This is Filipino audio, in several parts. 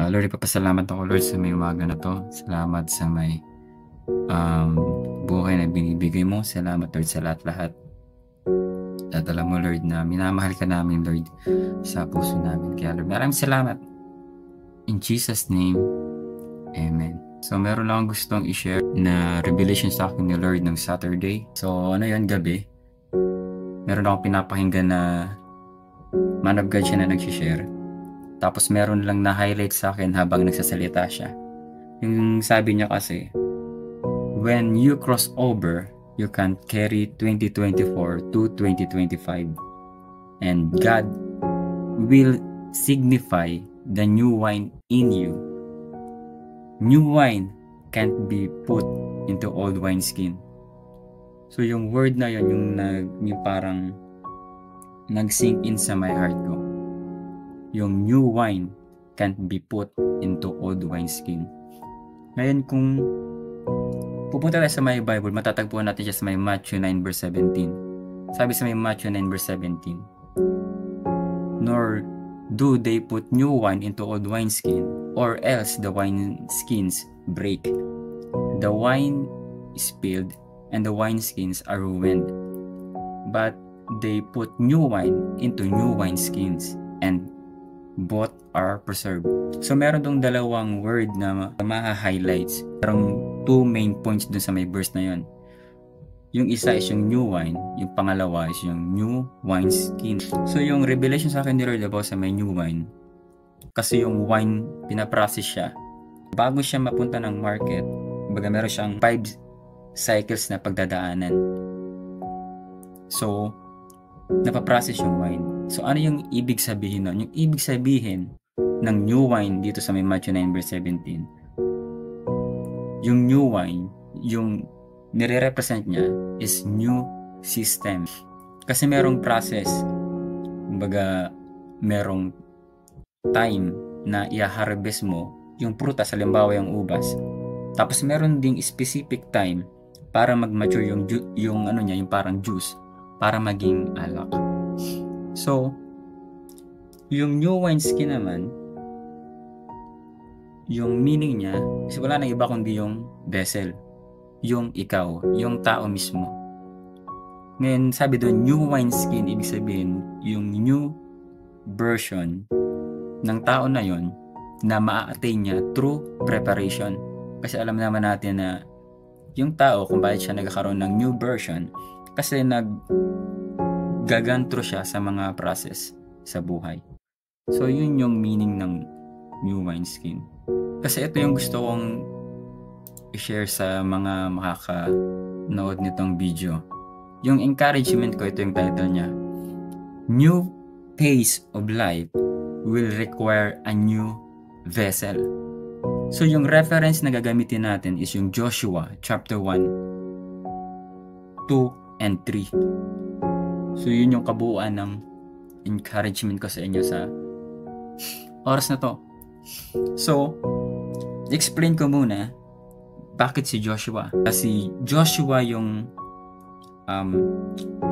Lord, ipapasalamat ako, Lord, sa may umaga na 'to. Salamat sa may, um, buhay na binibigay mo. Salamat, Lord, sa lahat-lahat. At alam mo, Lord, na minamahal ka namin, Lord, sa puso namin. Kaya, Lord, maraming salamat. In Jesus' name, amen. So, meron lang akong gustong i-share na revelation sa akin ni Lord ng Saturday. So, ano yun, gabi. Meron akong pinapakinggan na man of God siya na nag-share. Tapos meron lang na-highlight sa akin habang nagsasalita siya. Yung sabi niya kasi, when you cross over, you can carry 2024 to 2025. And God will signify the new wine in you. New wine can't be put into old wineskin. So yung word na yun, yung parang nag-sink in sa my heart ko. Yung new wine can't be put into old wineskin. Ngayon kung pupunta tayo sa may Bible, matatagpuan natin siya sa may Matthew 9 verse 17. Sabi sa may Matthew 9 verse 17, nor do they put new wine into old wineskin, or else the wineskins break. The wine is spilled, and the wineskins are ruined. But they put new wine into new wineskins, and both are preserved. So meron tong dalawang word na ma-highlights. Merong two main points dun sa may verse na yon. Yung isa is yung new wine, yung pangalawa is yung new wineskin. So yung revelation sa akin ni Lord about sa may new wine, kasi yung wine, pinaprocess siya. Bago siya mapunta ng market, baga meron siyang 5 cycles na pagdadaanan. So, napaprocess yung wine. So, ano yung ibig sabihin nun? Yung ibig sabihin ng new wine dito sa may Matthew 9 verse 17, yung new wine, yung nire-represent niya is new system. Kasi merong process. Kumbaga, merong time na i-harvest mo yung prutas, halimbawa yung ubas. Tapos meron ding specific time para mag-mature yung ano niya, yung parang juice, para maging alak. So, yung new wineskin naman, yung meaning niya is wala nang iba kundi yung vessel, yung ikaw, yung tao mismo. Ngayon, sabi doon, new wineskin, ibig sabihin, yung new version ng tao na yon na maa-attain niya through preparation. Kasi alam naman natin na yung tao, kung bakit siya nagkakaroon ng new version, kasi nag-gagantro siya sa mga process sa buhay. So, yun yung meaning ng new wineskin. Kasi ito yung gusto kong i-share sa mga makakanood nitong video. Yung encouragement ko, ito yung title niya. New pace of life will require a new vessel. So yung reference na gagamitin natin is yung Joshua chapter 1, 2, and 3. So yun yung kabuuan ng encouragement ko sa inyo sa oras na to. So, explain ko muna bakit si Joshua. Kasi Joshua yung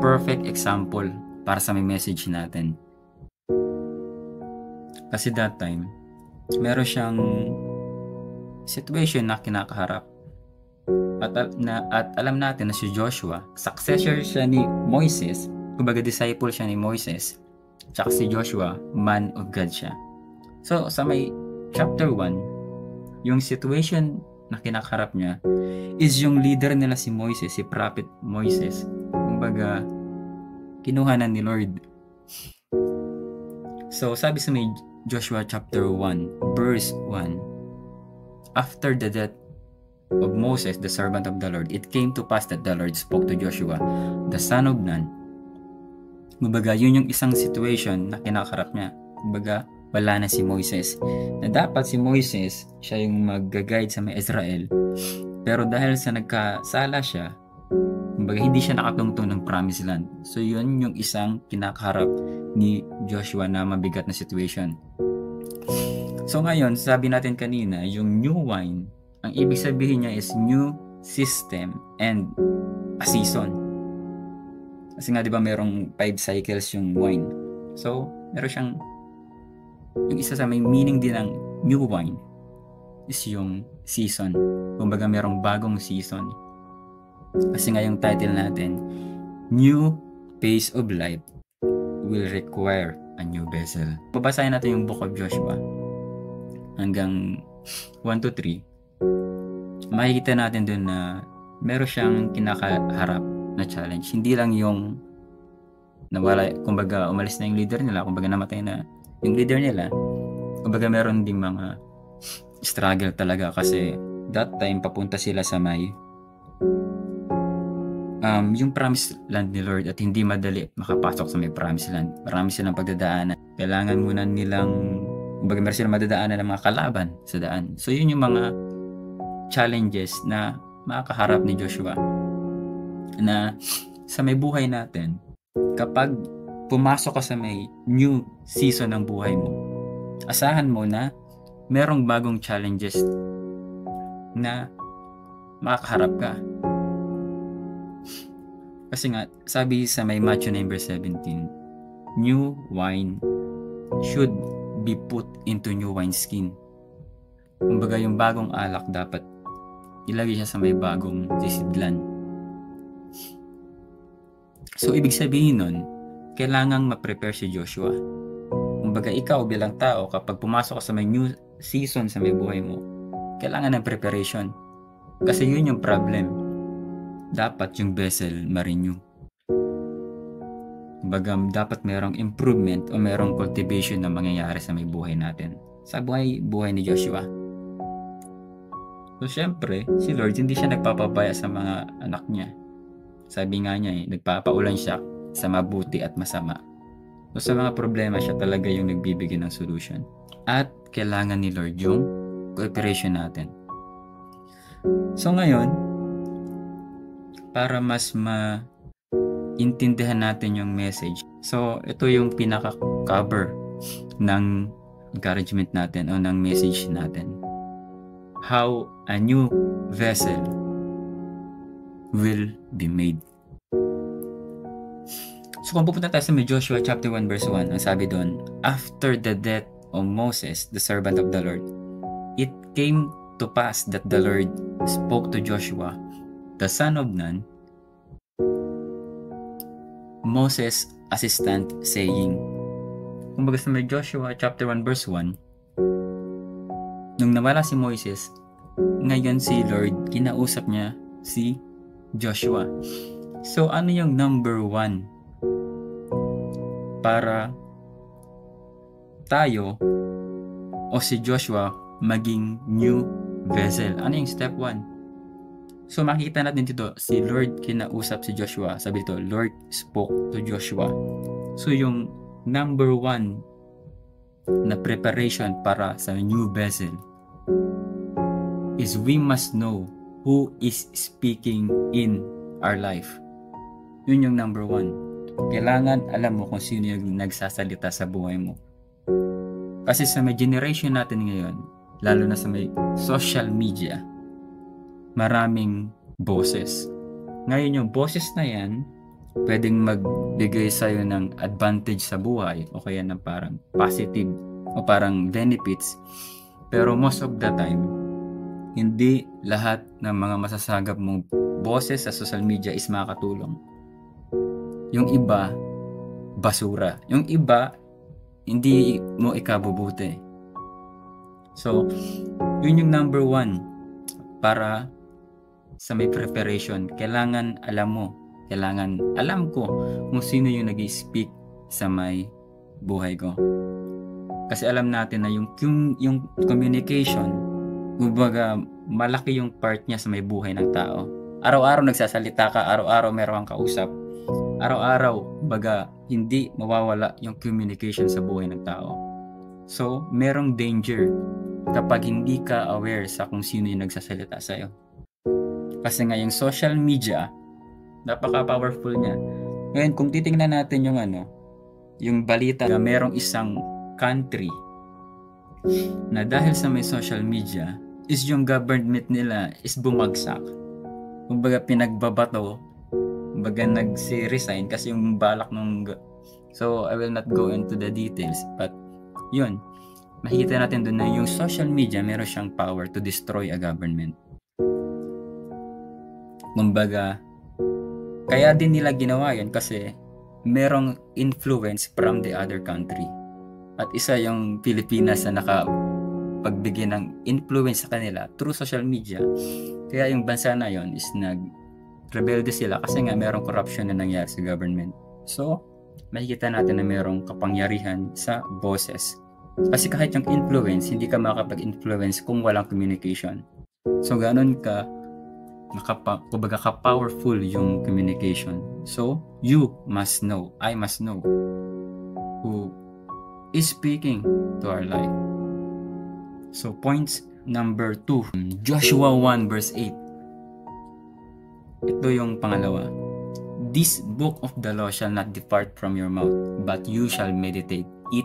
perfect example para sa may message natin. Kasi that time, meron siyang situation na kinakaharap. At alam natin na si Joshua, successor siya ni Moises, kumbaga disciple siya ni Moises, tsaka si Joshua, man of God siya. So, sa may chapter 1, yung situation na kinakaharap niya is yung leader nila si Moises, si prophet Moises. Kumbaga, kinuha na ni Lord. So, sabi sa may Joshua chapter 1, verse 1, after the death of Moses, the servant of the Lord, it came to pass that the Lord spoke to Joshua, the son of Nun. Kumbaga, yun yung isang situation na kinakaharap niya. Kumbaga, wala na si Moises. Na dapat si Moises, siya yung mag-guide sa may Israel. Pero dahil sa nagkasala siya, kumbaga hindi siya nakatungtong ng promised land. So yun yung isang kinakaharap ni Joshua na mabigat na situation. So ngayon, sabi natin kanina, yung new wine, ang ibig sabihin niya is new system and a season. Kasi nga 'di ba merong 5 cycles yung wine. So, meron siyang yung isa sa may meaning din ng new wine is yung season. Kumbaga merong bagong season. Kasi nga yung title natin, New Pace of Life will require a new vessel. Babasahin natin yung Book of Joshua hanggang 1 to 3. Makikita natin dun na meron siyang kinakaharap na challenge. Hindi lang yung nawala, kumbaga umalis na yung leader nila, kumbaga namatay na yung leader nila. Kumbaga meron ding mga struggle talaga kasi that time papunta sila sa may yung promised land ni Lord at hindi madali makapasok sa may promised land. Marami silang pagdadaanan. Kailangan muna nilang, kumbaga meron silang madadaanan ng mga kalaban sa daan. So yun yung mga challenges na makakaharap ni Joshua na sa may buhay natin. Kapag pumasok ka sa may new season ng buhay mo, asahan mo na merong bagong challenges na makakaharap ka. Kasi nga, sabi sa may Matthew 9:17, new wine should be put into new wineskin. Kumbaga yung bagong alak dapat ilagay siya sa may bagong sisidlan. So, ibig sabihin nun, kailangang ma-prepare si Joshua. Kumbaga, ikaw bilang tao, kapag pumasok ka sa may new season sa may buhay mo, kailangan ng preparation. Kasi yun yung problem. Dapat yung vessel ma-renew. Kumbaga, dapat merong improvement o merong cultivation na mangyayari sa may buhay natin. Sa buhay ni Joshua. So, syempre, si Lord, hindi siya nagpapabaya sa mga anak niya. Sabi nga niya, nagpapaulan siya sa mabuti at masama. So, sa mga problema, siya talaga yung nagbibigay ng solution. At kailangan ni Lord yung cooperation natin. So, ngayon, para mas maintindihan natin yung message. So, ito yung pinaka-cover ng encouragement natin o ng message natin. How a new vessel will be made. So, kung pupunta tayo sa Joshua chapter 1 verse 1, ang sabi doon, after the death of Moses, the servant of the Lord, it came to pass that the Lord spoke to Joshua, the son of Nun, Moses' assistant, saying, kumbaga sa Joshua chapter 1 verse 1, nung nawala si Moses, ngayon si Lord, kinausap niya si Joshua. So, ano yung number 1 para tayo o si Joshua maging new vessel? Ano yung step 1? So, makikita natin dito, si Lord kinausap si Joshua. Sabi dito, Lord spoke to Joshua. So, yung number 1 na preparation para sa new vessel is we must know who is speaking in our life. Yun yung number 1. Kailangan alam mo kung sino yung nagsasalita sa buhay mo. Kasi sa may generation natin ngayon, lalo na sa may social media, maraming boses. Ngayon yung boses na yan, pwedeng magbigay sa'yo ng advantage sa buhay o kaya ng parang positive o parang benefits. Pero most of the time, hindi lahat ng mga masasagap mong boses sa social media is makakatulong. Yung iba, basura. Yung iba, hindi mo ikabubuti. So, yun yung number 1 para sa may preparation. Kailangan alam mo, kailangan alam ko kung sino yung nag-speak sa may buhay ko. Kasi alam natin na yung communication, kumbaga malaki yung part niya sa may buhay ng tao. Araw-araw nagsasalita ka, araw-araw meron kang kausap. Araw-araw, baga hindi mawawala yung communication sa buhay ng tao. So, merong danger kapag hindi ka aware sa kung sino yung nagsasalita sa'yo. Kasi nga yung social media, napaka-powerful niya. Ngayon, kung titingnan natin yung balita na merong isang country na dahil sa may social media, is yung government nila is bumagsak. Kumbaga pinagbabato, kumbaga nag-resign kasi yung balak nung... So, I will not go into the details. But, yun. makikita natin doon na yung social media meron siyang power to destroy a government. Kumbaga, kaya din nila ginawa yun kasi merong influence from the other country. At isa yung Pilipinas na nakapagbigay ng influence sa kanila through social media. Kaya yung bansa na yon is nag-rebelde sila kasi nga merong corruption na nangyari sa government. So, makikita natin na merong kapangyarihan sa boses. Kasi kahit yung influence, hindi ka makakapag-influence kung walang communication. So, ganun kumbaga ka-powerful yung communication. So, you must know, I must know who is speaking to our life. So, points number 2. Joshua 1 verse 8. Ito yung pangalawa. This book of the law shall not depart from your mouth, but you shall meditate it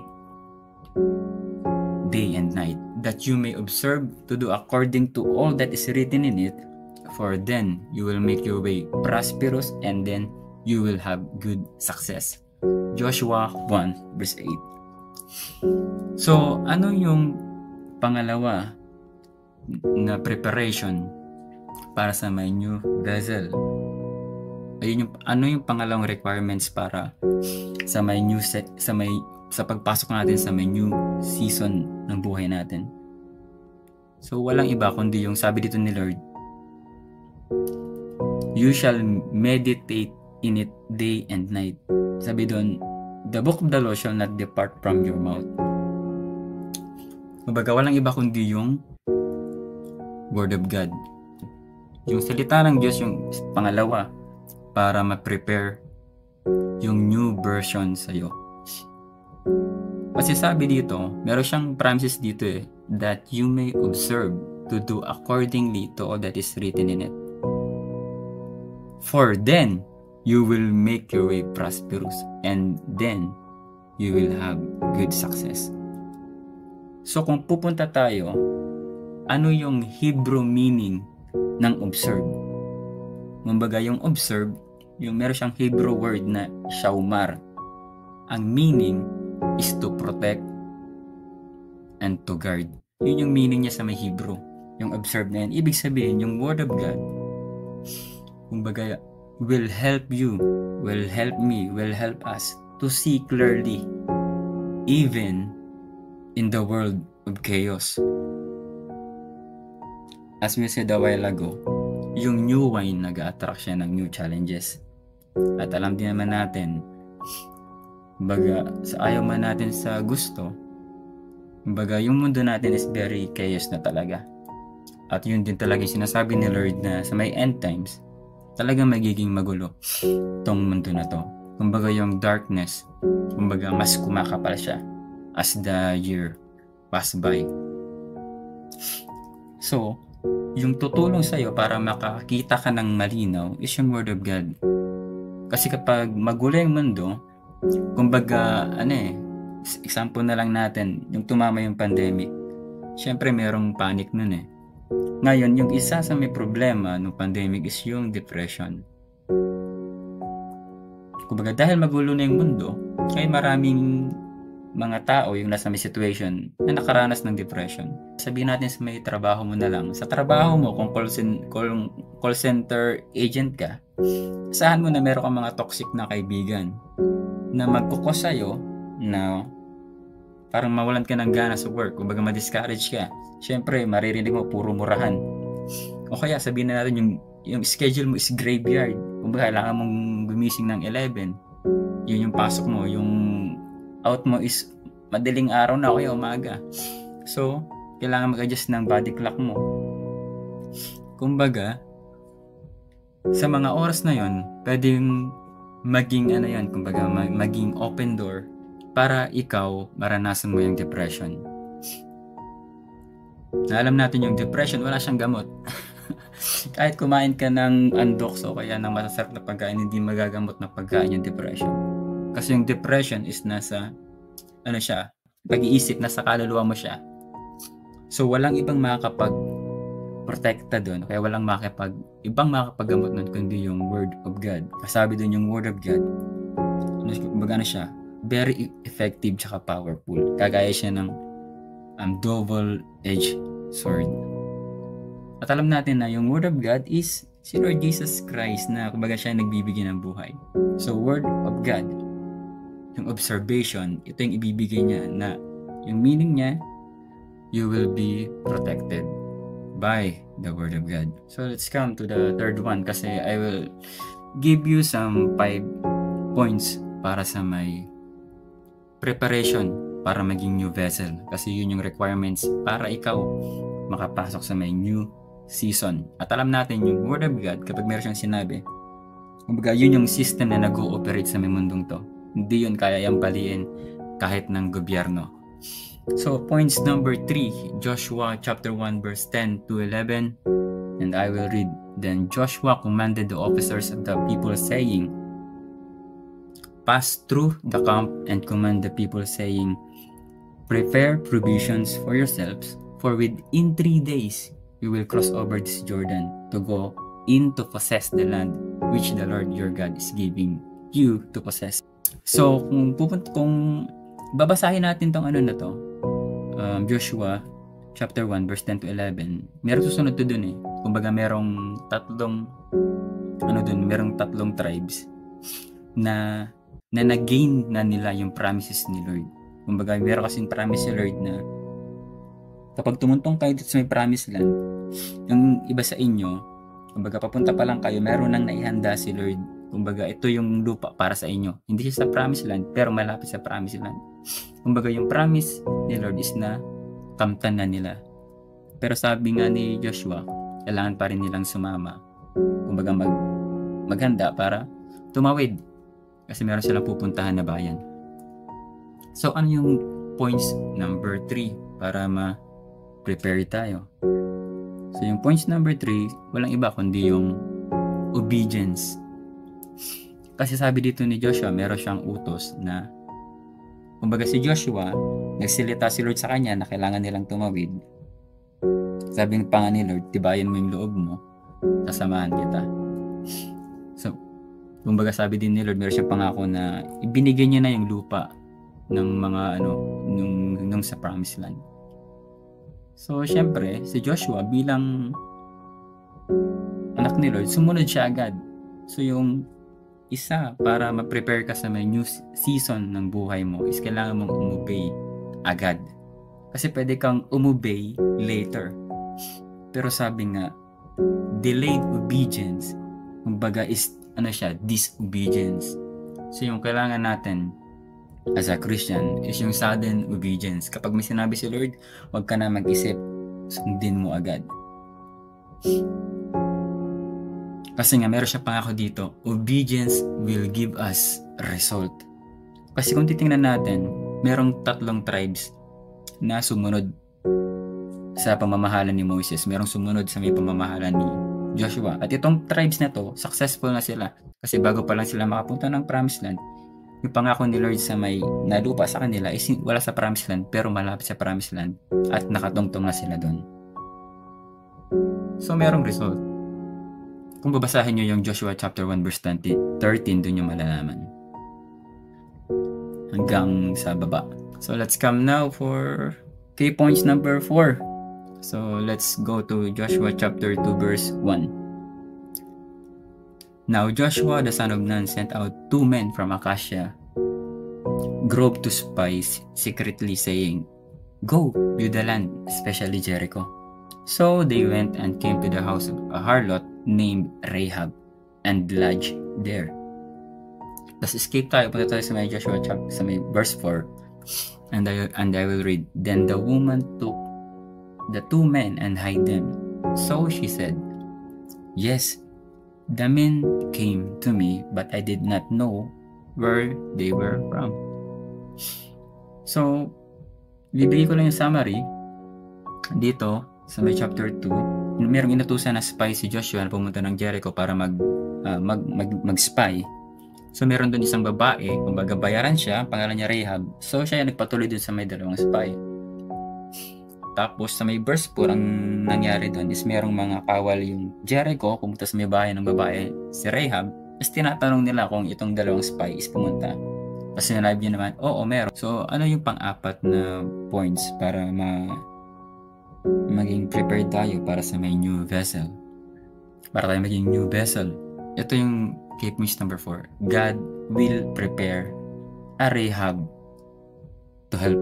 day and night, that you may observe to do according to all that is written in it, for then you will make your way prosperous, and then you will have good success. Joshua 1 verse 8. So, ano yung pangalawa na preparation para sa my new vessel? Ayun ano yung pangalawang requirements para sa may new sa pagpasok natin sa may new season ng buhay natin? So, walang iba kundi yung sabi dito ni Lord, you shall meditate in it day and night. Sabi doon, the book of the law shall not depart from your mouth. Kumbaga, walang iba kundi yung Word of God. Yung salita ng Diyos yung pangalawa para ma-prepare yung new version sa'yo. Kasi sabi dito, meron siyang promises dito that you may observe to do accordingly to all that is written in it. For then, you will make your way prosperous, and then you will have good success. So kung pupunta tayo, ano yung Hebrew meaning ng observe? Kumbaga yung observe, yung meron siyang Hebrew word na shaumar. Ang meaning is to protect and to guard. Yun yung meaning niya sa may Hebrew. Yung observe na yan. Ibig sabihin, yung Word of God, kumbaga, will help you, will help me, will help us to see clearly even in the world of chaos. As we said a while ago, yung new wine nag-a-attract siya ng new challenges. At alam din naman natin, kumbaga, sa ayaw man natin sa gusto, kumbaga, yung mundo natin is very chaos na talaga. At yun din talaga yung sinasabi ni Lord na sa may end times, talagang magiging magulo tong mundo na to. Kumbaga, yung darkness, kumbaga, mas kumakapal siya as the year pass by. So, yung tutulong sa'yo para makakita ka ng malinaw is yung Word of God. Kasi kapag magulo yung mundo, kumbaga, example na lang natin, yung tumama yung pandemic. Siyempre, merong panic nun Ngayon, yung isa sa may problema ng pandemic is yung depression. Kumbaga, dahil magulo na yung mundo, kaya maraming mga tao yung nasa may situation na nakaranas ng depression. Sabihin natin sa may trabaho mo na lang. Sa trabaho mo, kung call center agent ka, asahan mo na meron kang mga toxic na kaibigan na magkukos sa'yo na parang mawalan ka ng gana sa work, kumbaga ma-discourage ka. Siyempre, maririnig mo puro murahan. O kaya sabihin na natin yung schedule mo is graveyard. Kumbaga kailangan mong gumising ng 11. Yun yung pasok mo, yung out mo is madaling araw na o kaya umaga. So, kailangan mag-adjust ng body clock mo. Kumbaga, sa mga oras na yon, pwedeng maging kumbaga maging open door para ikaw maranasan mo yung depression. Alam natin yung depression, wala siyang gamot. Kahit kumain ka ng andoks o kaya ng masasarap na pagkain, hindi magagamot na pagkain yung depression. Kasi yung depression is nasa pag-iisip, nasa kaluluwa mo siya. So walang ibang makakapag-protekta doon, kaya walang ibang makakapaggamot nun kundi yung Word of God. Kasabi doon yung Word of God, kumbaga siya, very effective tsaka powerful. Kagaya siya ng double-edged sword. At alam natin na yung Word of God is si Lord Jesus Christ na kumbaga siya nagbibigay ng buhay. So Word of God, yung observation, ito yung ibibigay niya na yung meaning niya, you will be protected by the Word of God. So let's come to the third one kasi I will give you some 5 points para sa may preparation para maging new vessel. Kasi yun yung requirements para ikaw makapasok sa may new season. At alam natin yung Word of God, kapag meron siyang sinabi, kumbaga yun yung system na nag-ooperate sa may mundong to. Hindi yun kaya yung baliin kahit ng gobyerno. So points number 3, Joshua chapter 1 verse 10 to 11, and I will read. Then Joshua commanded the officers of the people saying, pass through the camp and command the people saying, prepare provisions for yourselves, for within 3 days you will cross over this Jordan to go in to possess the land which the Lord your God is giving you to possess. So kung babasahin natin tong Joshua chapter 1 verse 10 to 11, meron susunod to dun kumbaga merong tatlong tribes na nag-gain na nila yung promises ni Lord. Kumbaga meron kasing promise si Lord na kapag tumuntong kayo dito sa may promised land, yung iba sa inyo, kumbaga papunta pa lang kayo, meron nang naihanda si Lord. Kumbaga ito yung lupa para sa inyo. Hindi siya sa promised land, pero malapit sa promised land. Kumbaga yung promise ni Lord is na kamtan na nila. Pero sabi nga ni Joshua, kailangan pa rin nilang sumama. Kumbaga maghanda para tumawid. Kasi meron silang pupuntahan na bayan. So ano yung points number 3 para ma-prepare tayo? So yung points number 3, walang iba kundi yung obedience. Kasi sabi dito ni Joshua, meron siyang utos na kumbaga si Joshua, nagsilita si Lord sa kanya na kailangan nilang tumawid. Sabi pa nga ni Lord, tibayan mo yung loob mo, sasamahan kita. So, kumbaga sabi din ni Lord, meron siyang pangako na ibinigay niya na yung lupa ng mga nung sa promised land. So, syempre, si Joshua bilang anak ni Lord, sumunod siya agad. So, yung isa para ma-prepare ka sa may new season ng buhay mo is kailangan mong umobey agad. Kasi pwede kang umobey later. Pero sabi nga, delayed obedience, kumbaga is disobedience. So yung kailangan natin as a Christian is yung sudden obedience. Kapag may sinabi si Lord, huwag ka na mag-isip, sundin mo agad. Kasi nga meron siya pangako dito, obedience will give us result. Kasi kung titingnan natin, merong 3 tribes na sumunod sa pamamahala ni Moses, merong sumunod sa may pamamahala ni Joshua. At itong tribes na to, successful na sila. Kasi bago pa lang sila makapunta ng promised land, yung pangako ni Lord sa may nalupa sa kanila is wala sa promised land pero malapit sa promised land at nakatungtong na sila doon. So merong result. Kung babasahin nyo yung Joshua chapter 1 verse 13, doon yung malalaman. Hanggang sa baba. So let's come now for key points number 4. So let's go to Joshua chapter 2 verse 1. Now Joshua the son of Nun sent out 2 men from Acacia grove to spy secretly, saying, go, view the land, especially Jericho. So they went and came to the house of a harlot named Rahab and lodged there. Tapos escape tayo, punta tayo sa may Joshua chapter, sa may verse 4. And I will read. Then the woman took the 2 men and hid them. So she said, yes, the men came to me, but I did not know where they were from. So, bibigay ko lang yung summary dito sa may chapter 2. Merong inutusan na spy si Joshua na pumunta ng Jericho para mag-spy. So meron doon isang babae, kumbaga bayaran siya, pangalan niya Rahab. So siya yung nagpatuloy doon sa may 2 spy. Tapos sa may verse 4, ang nangyari doon is merong mga kawal yung Jericho, pumunta sa may bahay ng babae, si Rahab. Tapos tinatanong nila kung itong 2 spy is pumunta. Kasi sinabi niya naman, oo, meron. So, ano yung pang-apat na points para maging prepared tayo para sa may new vessel? Para tayo maging new vessel. Ito yung key points number 4. God will prepare a Rahab to help.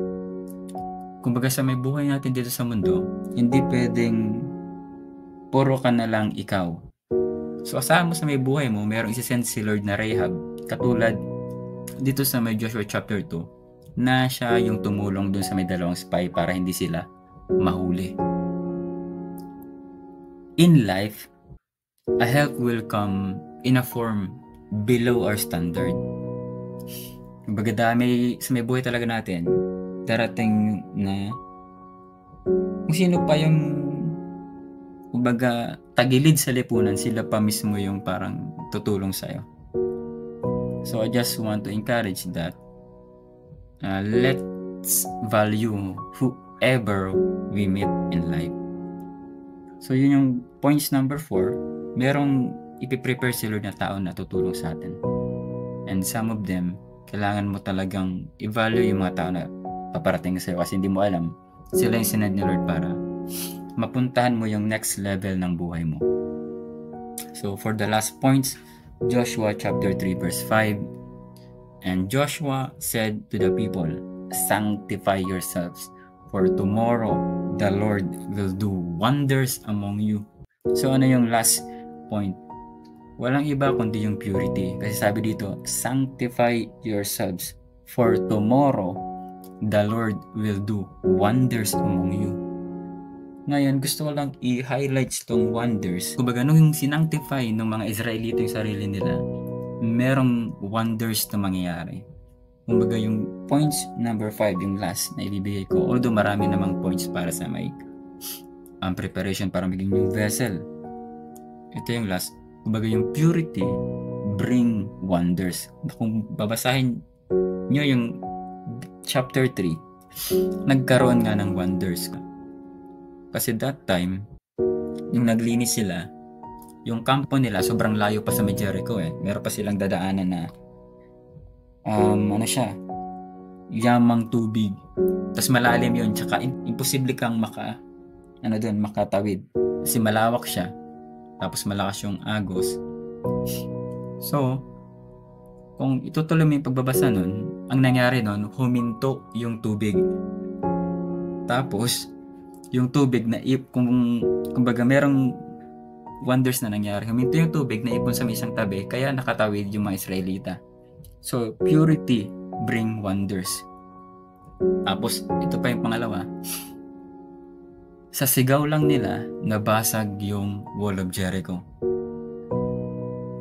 Kumbaga sa may buhay natin dito sa mundo, hindi pwedeng puro ka na lang ikaw. So asahan mo sa may buhay mo, merong isisend si Lord na Rahab, katulad dito sa may Joshua chapter 2, na siya yung tumulong dun sa may dalawang spy para hindi sila mahuli. In life, a help will come in a form below our standard. Kumbaga dami sa may buhay talaga natin, darating na kung sino pa yung kumbaga tagilid sa lipunan, sila pa mismo yung parang tutulong sa'yo. So I just want to encourage that let's value whoever we meet in life. So yun yung points number 4. Merong ipiprepare si Lord na tao na tutulong sa atin. And some of them, kailangan mo talagang i-value yung mga tao na paparating sa'yo kasi hindi mo alam. Sila yung sinad ni Lord para mapuntahan mo yung next level ng buhay mo. So for the last points, Joshua chapter 3 verse 5. And Joshua said to the people, sanctify yourselves, for tomorrow the Lord will do wonders among you. So ano yung last point? Walang iba kundi yung purity. Kasi sabi dito, sanctify yourselves, for tomorrow the Lord will do wonders among you. Ngayon, gusto ko lang i-highlight itong wonders. Kumbaga, nung sinanctify ng mga Israelita yung sarili nila, merong wonders na mangyayari. Kumbaga, yung points number 5, yung last na ibibigay ko, although marami namang points para sa may preparation para maging new vessel. Ito yung last. Kumbaga, yung purity bring wonders. Kung babasahin nyo yung chapter 3, nagkaroon nga ng wonders. Kasi that time, yung naglinis sila, yung kampo nila sobrang layo pa sa Jericho eh. Meron pa silang dadaanan na yamang tubig. Tapos malalim yun, tsaka imposible kang makatawid. Kasi malawak siya. Tapos malakas yung agos. So, kung itutuloy mo yung pagbabasa nun, ang nangyari nun, huminto yung tubig. Tapos, yung tubig na kumbaga merong wonders na nangyari. Huminto yung tubig na ipon sa isang tabi, kaya nakatawid yung mga Israelita. So, purity bring wonders. Tapos, ito pa yung pangalawa. Sa sigaw lang nila, nabasag yung wall of Jericho.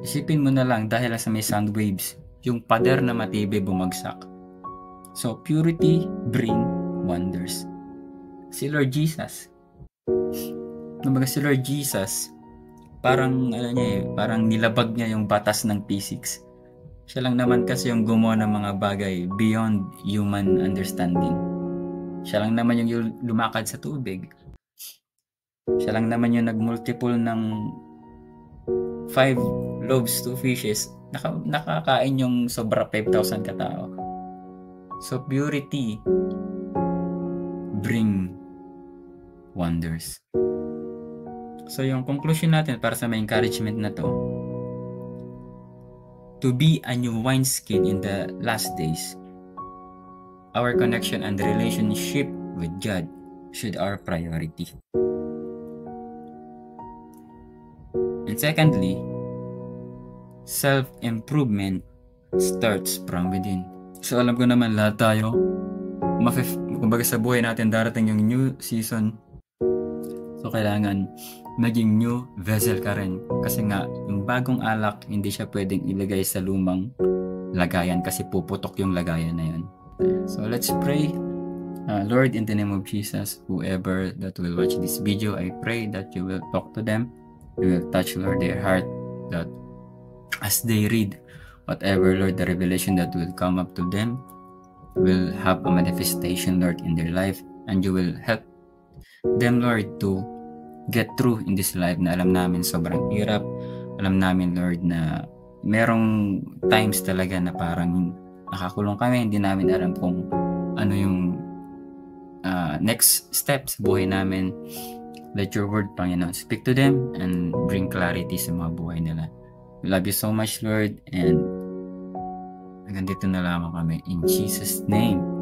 Isipin mo na lang, dahil sa may sound waves, yung pader na matibay bumagsak. So, purity bring wonders. Si Lord Jesus. Kumbaga si Lord Jesus, parang parang nilabag niya yung batas ng physics. Siya lang naman kasi yung gumawa ng mga bagay beyond human understanding. Siya lang naman yung lumakad sa tubig. Siya lang naman yung nagmultiple ng 5 loaves, 2 fishes. Nakakain yung sobra 5,000 katao. So purity bring wonders. So yung conclusion natin para sa may encouragement na to be a new wineskin in the last days, our connection and relationship with God should our priority. And secondly, self-improvement starts from within. So alam ko naman lahat tayo, kumbaga sa buhay natin darating yung new season. So kailangan maging new vessel ka rin. Kasi nga, yung bagong alak, hindi siya pwedeng ilagay sa lumang lagayan kasi puputok yung lagayan na yun. So let's pray. Lord, in the name of Jesus, whoever that will watch this video, I pray that you will talk to them. You will touch, Lord, their heart, that as they read whatever, Lord, the revelation that will come up to them will have a manifestation, Lord, in their life, and you will help them, Lord, to get through in this life na alam namin sobrang hirap. Alam namin, Lord, na merong times talaga na parang nakakulong kami, hindi namin alam kung ano yung next step sa buhay namin. Let your word, Panginoon, speak to them and bring clarity sa mga buhay nila. We love you so much, Lord, and hanggang dito na lamang kami. In Jesus' name.